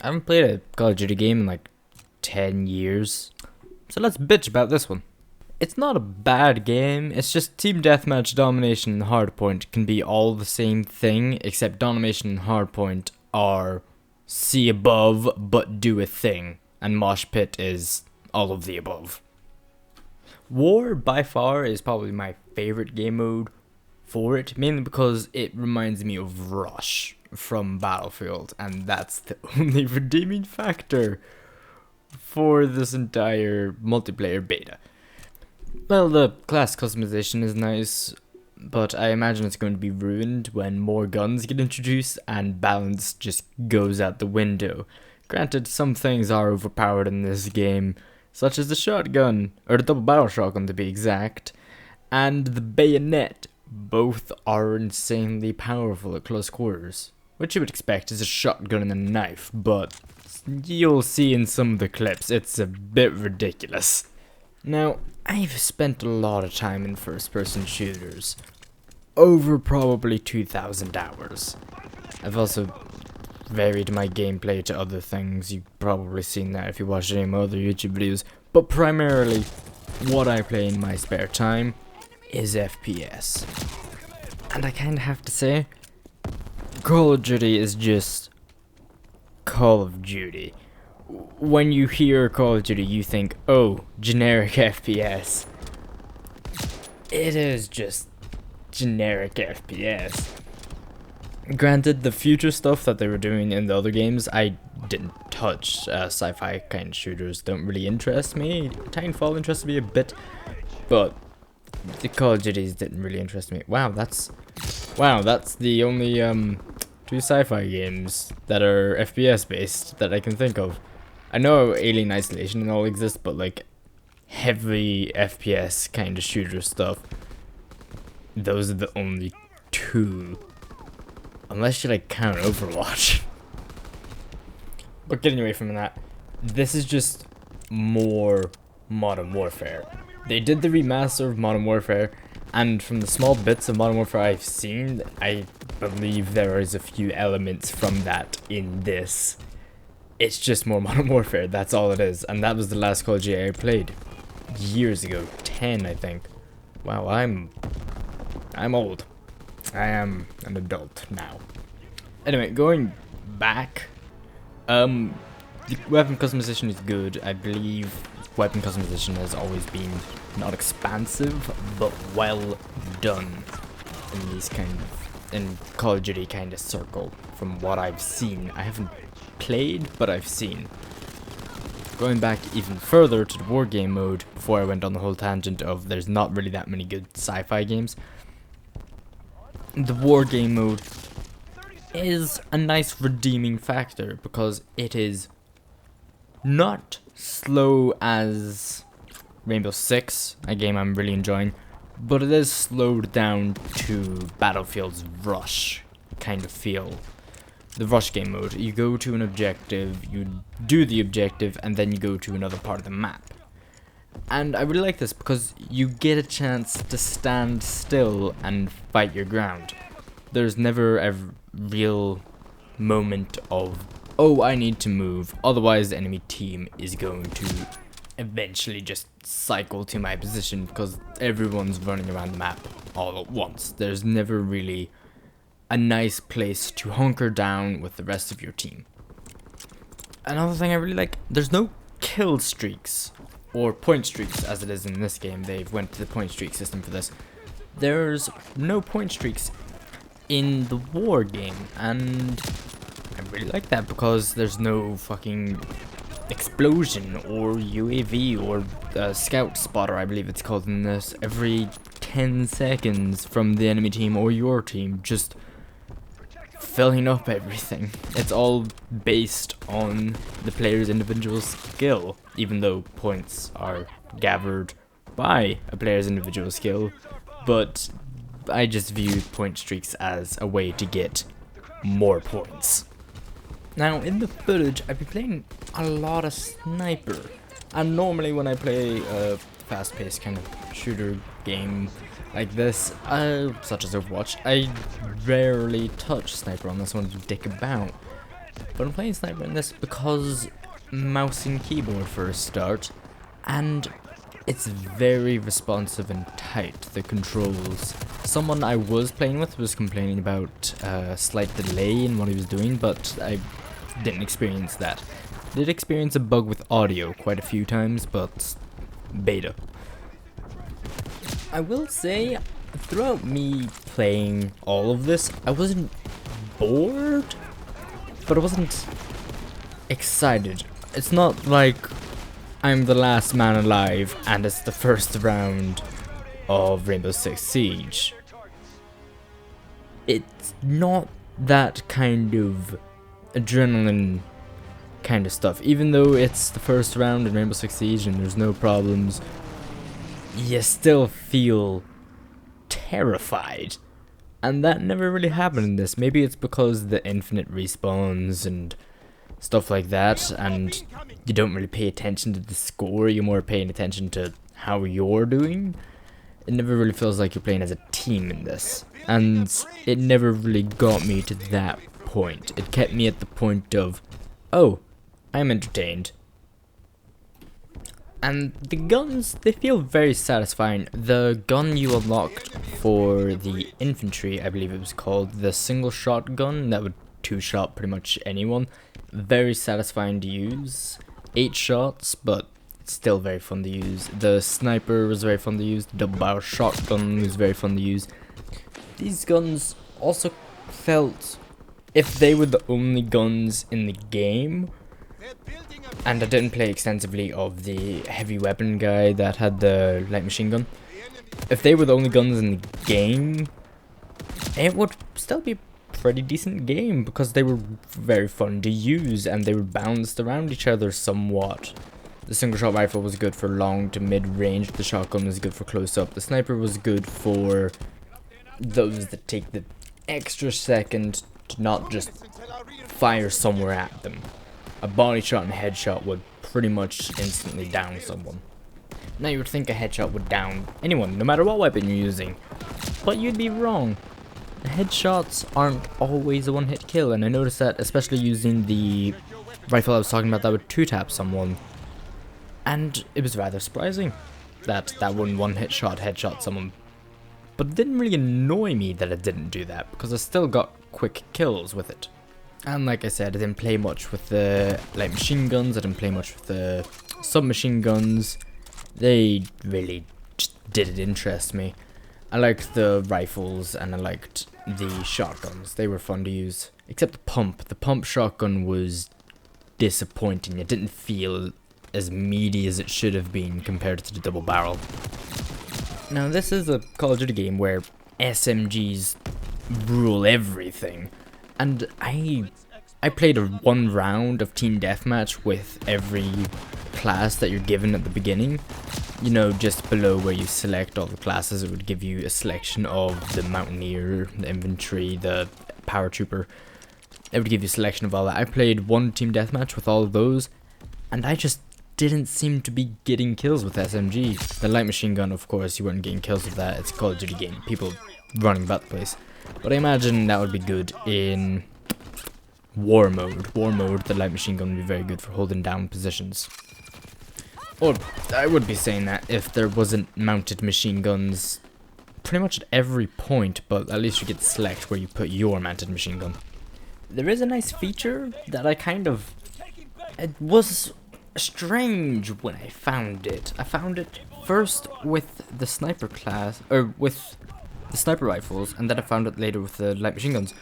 I haven't played a Call of Duty game in like 10 years, so let's bitch about this one. It's not a bad game, it's just Team Deathmatch, Domination, and Hardpoint can be all the same thing, except Domination and Hardpoint are see above but do a thing, and Mosh Pit is all of the above. War, by far, is probably my favorite game mode for it, mainly because it reminds me of Rush from Battlefield, and that's the only redeeming factor for this entire multiplayer beta. Well, the class customization is nice, but I imagine it's going to be ruined when more guns get introduced and balance just goes out the window. Granted, some things are overpowered in this game, such as the shotgun, or the double barrel shotgun to be exact, and the bayonet. Both are insanely powerful at close quarters. What you would expect is a shotgun and a knife, but you'll see in some of the clips, it's a bit ridiculous. Now, I've spent a lot of time in first-person shooters, over probably 2,000 hours. I've also varied my gameplay to other things, you've probably seen that if you watched any of my other YouTube videos, but primarily, what I play in my spare time is FPS. And I kinda have to say, Call of Duty is just Call of Duty. When you hear Call of Duty, you think, oh, generic FPS. It is just generic FPS. Granted, the future stuff that they were doing in the other games, I didn't touch. Sci-fi kind of shooters don't really interest me. Titanfall interested me a bit, but the Call of Duties didn't really interest me. Wow, that's the only two sci-fi games that are FPS based that I can think of. I know Alien Isolation and all exist, but like heavy FPS kind of shooter stuff, those are the only two. Unless you like count Overwatch. But getting away from that, this is just more Modern Warfare. They did the remaster of Modern Warfare, and from the small bits of Modern Warfare I've seen, I believe there is a few elements from that in this. It's just more Modern Warfare, that's all it is, and that was the last Call of Duty I played. Years ago, 10 I think. Wow, I'm old. I am an adult now. Anyway, going back, the weapon customization is good. I believe weapon customization has always been not expansive, but well done in these in Call of Duty kind of circle from what I've seen. I haven't played, but I've seen. Going back even further to the war game mode, before I went on the whole tangent of there's not really that many good sci-fi games, the war game mode is a nice redeeming factor because it is not slow as Rainbow Six, a game I'm really enjoying, but it is slowed down to Battlefield's Rush kind of feel. The Rush game mode, you go to an objective, you do the objective, and then you go to another part of the map. And I really like this because you get a chance to stand still and fight your ground. There's never a real moment of, oh, I need to move, otherwise the enemy team is going to eventually just cycle to my position because everyone's running around the map all at once. There's never really a nice place to hunker down with the rest of your team. Another thing I really like, there's no kill streaks or point streaks as it is in this game. They've went to the point streak system for this. There's no point streaks in the war game, and I really like that because there's no fucking explosion or UAV or scout spotter, I believe it's called in this, every 10 seconds from the enemy team or your team, just filling up everything. It's all based on the player's individual skill, even though points are gathered by a player's individual skill, but I just view point streaks as a way to get more points. Now, in the footage, I've been playing a lot of sniper, and normally when I play a fast-paced kind of shooter game like this, such as Overwatch, I rarely touch sniper unless I want to dick about. But I'm playing sniper in this because mouse and keyboard for a start, and it's very responsive and tight, the controls. Someone I was playing with was complaining about a slight delay in what he was doing, but I didn't experience that. Did experience a bug with audio quite a few times, but beta. I will say, throughout me playing all of this, I wasn't bored, but I wasn't excited. It's not like I'm the last man alive and it's the first round of Rainbow Six Siege. It's not that kind of adrenaline kind of stuff. Even though it's the first round in Rainbow Six Siege and there's no problems, you still feel terrified. And that never really happened in this. Maybe it's because the infinite respawns and stuff like that, and you don't really pay attention to the score, you're more paying attention to how you're doing. It never really feels like you're playing as a team in this, and it never really got me to that point. It kept me at the point of, oh, I'm entertained. And the guns, they feel very satisfying. The gun you unlocked for the infantry, I believe it was called, the single shot gun that would two-shot pretty much anyone. Very satisfying to use. 8 shots, but still very fun to use. The sniper was very fun to use. The double barrel shotgun was very fun to use. These guns also felt, if they were the only guns in the game, and I didn't play extensively of the heavy weapon guy that had the light machine gun, if they were the only guns in the game, it would still be a pretty decent game because they were very fun to use and they were bounced around each other somewhat. The single shot rifle was good for long to mid range, the shotgun was good for close up, the sniper was good for those that take the extra second to not just fire somewhere at them. A body shot and headshot would pretty much instantly down someone. Now you would think a headshot would down anyone, no matter what weapon you're using, but you'd be wrong. Headshots aren't always a one-hit kill, and I noticed that especially using the rifle I was talking about that would two-tap someone. And it was rather surprising that that one-hit shot headshot someone. But it didn't really annoy me that it didn't do that, because I still got quick kills with it. And like I said, I didn't play much with the light machine guns, I didn't play much with the submachine guns. They really just didn't interest me. I liked the rifles and I liked the shotguns. They were fun to use. Except the pump. The pump shotgun was disappointing. It didn't feel as meaty as it should have been compared to the double barrel. Now this is a Call of Duty game where SMGs rule everything. And I played one round of team deathmatch with every class that you're given at the beginning. You know, just below where you select all the classes, it would give you a selection of the Mountaineer, the Infantry, the Paratrooper. It would give you a selection of all that. I played one team deathmatch with all of those, and I just didn't seem to be getting kills with SMG. The light machine gun, of course, you weren't getting kills with that. It's a Call of Duty game. People running about the place. But I imagine that would be good in war mode. War mode, the light machine gun would be very good for holding down positions. Or I would be saying that if there wasn't mounted machine guns pretty much at every point, but at least you get to select where you put your mounted machine gun. There is a nice feature that it was strange when I found it. I found it first with the sniper class, or with the sniper rifles, and then I found it later with the light machine guns.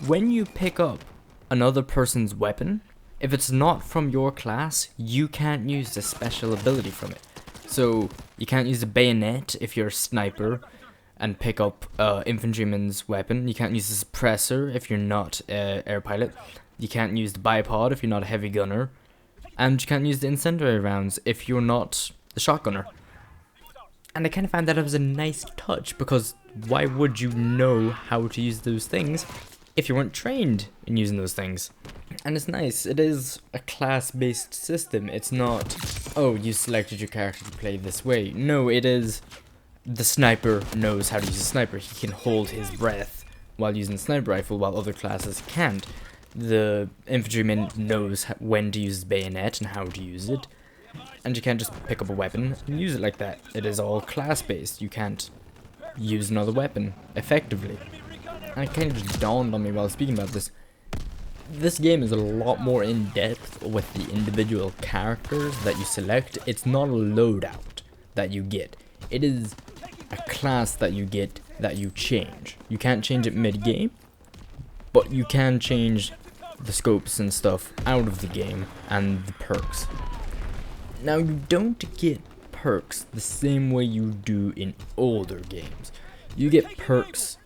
When you pick up another person's weapon, if it's not from your class, you can't use the special ability from it. So you can't use the bayonet if you're a sniper and pick up infantryman's weapon. You can't use the suppressor if you're not air pilot. You can't use the bipod if you're not a heavy gunner. And you can't use the incendiary rounds if you're not the shotgunner. And I kind of found that it was a nice touch, because why would you know how to use those things if you weren't trained in using those things? And it's nice. It is a class-based system. It's not, oh, you selected your character to play this way. No, it is the sniper knows how to use a sniper. He can hold his breath while using the sniper rifle, while other classes can't. The infantryman knows when to use his bayonet and how to use it. And you can't just pick up a weapon and use it like that. It is all class-based. You can't use another weapon effectively. And it kind of just dawned on me while speaking about this. This game is a lot more in-depth with the individual characters that you select. It's not a loadout that you get. It is a class that you get that you change. You can't change it mid-game, but you can change the scopes and stuff out of the game and the perks. Now, you don't get perks the same way you do in older games. You get perks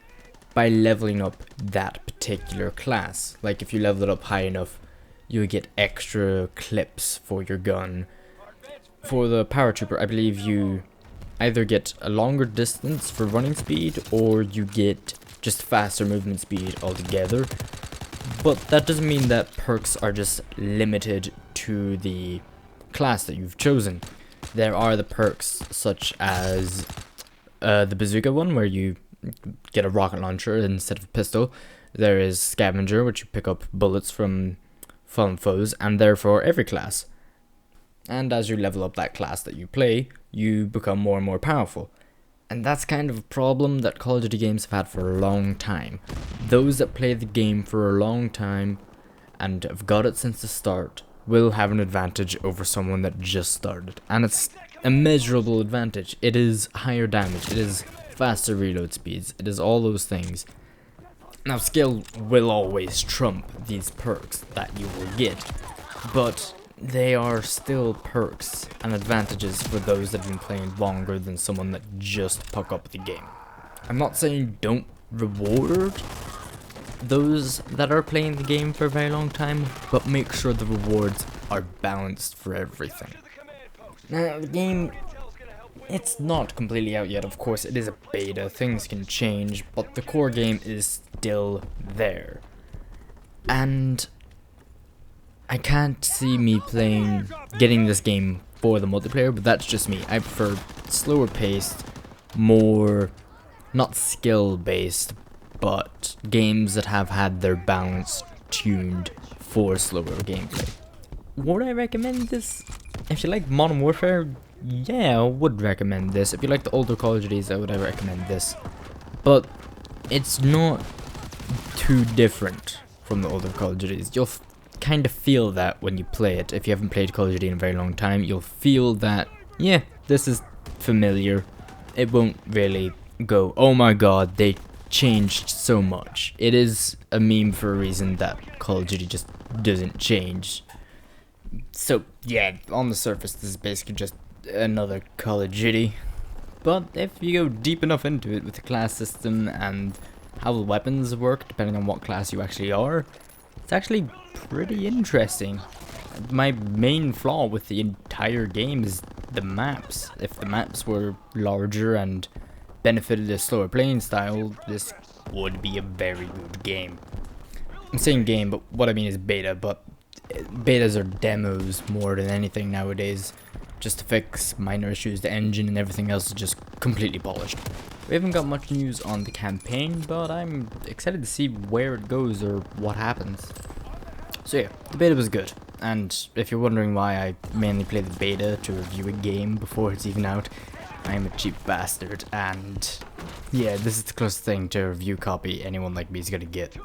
by leveling up that particular class. Like if you level it up high enough, you get extra clips for your gun. For the paratrooper, I believe you either get a longer distance for running speed, or you get just faster movement speed altogether. But that doesn't mean that perks are just limited to the class that you've chosen. There are the perks such as the bazooka one, where you get a rocket launcher instead of a pistol. There is scavenger, which you pick up bullets from fallen foes, and therefore every class. And as you level up that class that you play, you become more and more powerful. And that's kind of a problem that Call of Duty games have had for a long time. Those that play the game for a long time and have got it since the start will have an advantage over someone that just started. And it's a measurable advantage. It is higher damage, it is faster reload speeds, it is all those things. Now, skill will always trump these perks that you will get, but they are still perks and advantages for those that have been playing longer than someone that just picked up the game. I'm not saying don't reward those that are playing the game for a very long time, but make sure the rewards are balanced for everything. Now, the game, it's not completely out yet, of course. It is a beta, things can change, but the core game is still there. And I can't see me getting this game for the multiplayer, but that's just me. I prefer slower paced, more, not skill based, but games that have had their balance tuned for slower gameplay. Would I recommend this? If you like Modern Warfare, yeah, I would recommend this. If you like the older Call of Duties, I would recommend this. But it's not too different from the older Call of Duties. You'll kind of feel that when you play it. If you haven't played Call of Duty in a very long time, you'll feel that, yeah, this is familiar. It won't really go, oh my god, they changed so much. It is a meme for a reason that Call of Duty just doesn't change. So, yeah, on the surface, this is basically just another Call of Duty. But if you go deep enough into it with the class system and how the weapons work, depending on what class you actually are, it's actually pretty interesting. My main flaw with the entire game is the maps. If the maps were larger and benefited a slower playing style, this would be a very good game. I'm saying game, but what I mean is beta, but betas are demos more than anything nowadays, just to fix minor issues. The engine and everything else is just completely polished. We haven't got much news on the campaign, but I'm excited to see where it goes or what happens. So yeah, the beta was good, and if you're wondering why I mainly play the beta to review a game before it's even out, I am a cheap bastard, and yeah, this is the closest thing to a review copy anyone like me is gonna get.